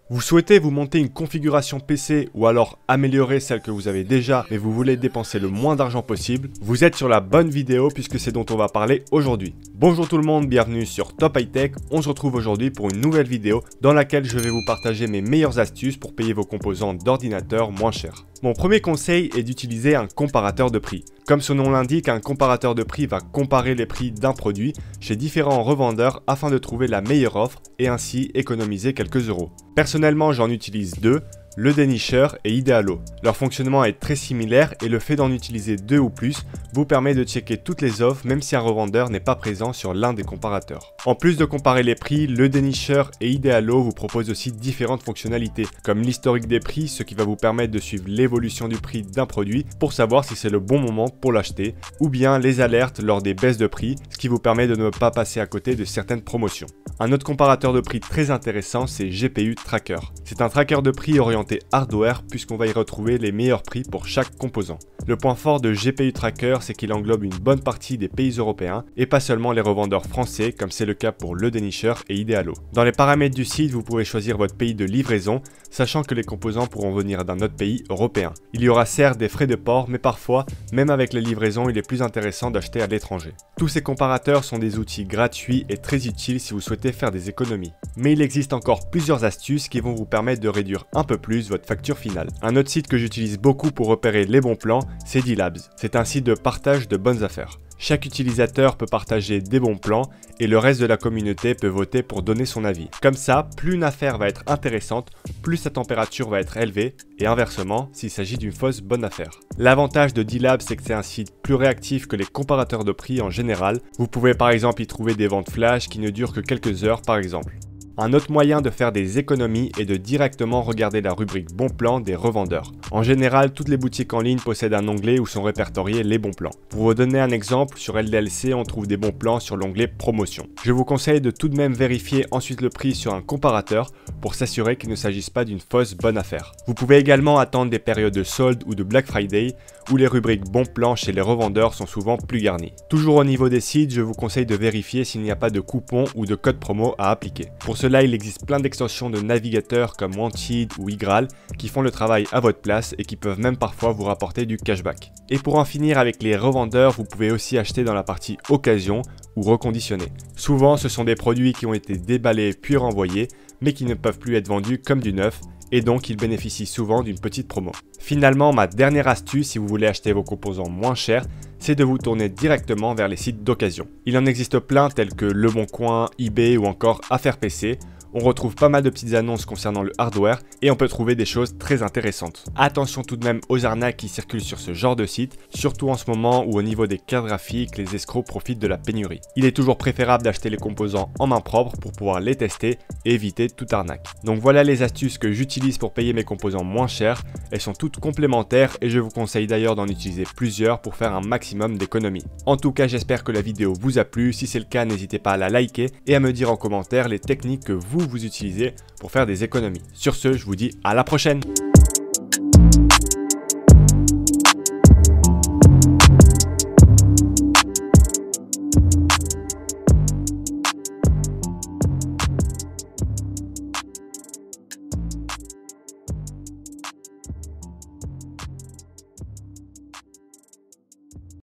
Vous souhaitez vous monter une configuration PC ou alors améliorer celle que vous avez déjà mais vous voulez dépenser le moins d'argent possible? Vous êtes sur la bonne vidéo puisque c'est dont on va parler aujourd'hui. Bonjour tout le monde, bienvenue sur Top High Tech. On se retrouve aujourd'hui pour une nouvelle vidéo dans laquelle je vais vous partager mes meilleures astuces pour payer vos composants d'ordinateur moins cher. Mon premier conseil est d'utiliser un comparateur de prix. Comme son nom l'indique, un comparateur de prix va comparer les prix d'un produit chez différents revendeurs afin de trouver la meilleure offre et ainsi économiser quelques euros. Personnellement, j'en utilise deux, le dénicheur et Idealo. Leur fonctionnement est très similaire et le fait d'en utiliser deux ou plus vous permet de checker toutes les offres même si un revendeur n'est pas présent sur l'un des comparateurs. En plus de comparer les prix, le dénicheur et Idealo vous proposent aussi différentes fonctionnalités comme l'historique des prix, ce qui va vous permettre de suivre l'évolution du prix d'un produit pour savoir si c'est le bon moment pour l'acheter, ou bien les alertes lors des baisses de prix, ce qui vous permet de ne pas passer à côté de certaines promotions. Un autre comparateur de prix très intéressant, c'est GPU Tracker. C'est un tracker de prix orienté hardware puisqu'on va y retrouver les meilleurs prix pour chaque composant. Le point fort de GPU Tracker, c'est qu'il englobe une bonne partie des pays européens et pas seulement les revendeurs français comme c'est le cas pour le dénicheur et Idealo. Dans les paramètres du site, vous pouvez choisir votre pays de livraison, sachant que les composants pourront venir d'un autre pays européen. Il y aura certes des frais de port, mais parfois, même avec les livraisons, il est plus intéressant d'acheter à l'étranger. Tous ces comparateurs sont des outils gratuits et très utiles si vous souhaitez faire des économies. Mais il existe encore plusieurs astuces qui vont vous permettre de réduire un peu plus votre facture finale. Un autre site que j'utilise beaucoup pour repérer les bons plans, c'est D-Labs. C'est un site de partage de bonnes affaires. Chaque utilisateur peut partager des bons plans et le reste de la communauté peut voter pour donner son avis. Comme ça, plus une affaire va être intéressante, plus sa température va être élevée et inversement s'il s'agit d'une fausse bonne affaire. L'avantage de D-Labs, c'est que c'est un site plus réactif que les comparateurs de prix en général. Vous pouvez par exemple y trouver des ventes flash qui ne durent que quelques heures par exemple. Un autre moyen de faire des économies est de directement regarder la rubrique bons plans des revendeurs. En général, toutes les boutiques en ligne possèdent un onglet où sont répertoriés les bons plans. Pour vous donner un exemple, sur LDLC, on trouve des bons plans sur l'onglet promotion. Je vous conseille de tout de même vérifier ensuite le prix sur un comparateur pour s'assurer qu'il ne s'agisse pas d'une fausse bonne affaire. Vous pouvez également attendre des périodes de soldes ou de Black Friday où les rubriques bons plans chez les revendeurs sont souvent plus garnies. Toujours au niveau des sites, je vous conseille de vérifier s'il n'y a pas de coupons ou de code promo à appliquer. Pour cela, il existe plein d'extensions de navigateurs comme Wanted ou iGraal qui font le travail à votre place et qui peuvent même parfois vous rapporter du cashback. Et pour en finir avec les revendeurs, vous pouvez aussi acheter dans la partie occasion ou reconditionner. Souvent, ce sont des produits qui ont été déballés puis renvoyés, mais qui ne peuvent plus être vendus comme du neuf, et donc ils bénéficient souvent d'une petite promo. Finalement, ma dernière astuce si vous voulez acheter vos composants moins chers, c'est de vous tourner directement vers les sites d'occasion. Il en existe plein tels que Le Bon Coin, eBay ou encore Affaires PC. On retrouve pas mal de petites annonces concernant le hardware et on peut trouver des choses très intéressantes. Attention tout de même aux arnaques qui circulent sur ce genre de site, surtout en ce moment où au niveau des cartes graphiques, les escrocs profitent de la pénurie. Il est toujours préférable d'acheter les composants en main propre pour pouvoir les tester et éviter toute arnaque. Donc voilà les astuces que j'utilise pour payer mes composants moins chers. Elles sont toutes complémentaires et je vous conseille d'ailleurs d'en utiliser plusieurs pour faire un maximum d'économies. En tout cas, j'espère que la vidéo vous a plu. Si c'est le cas, n'hésitez pas à la liker et à me dire en commentaire les techniques que vous utilisez pour faire des économies. Sur ce, je vous dis à la prochaine!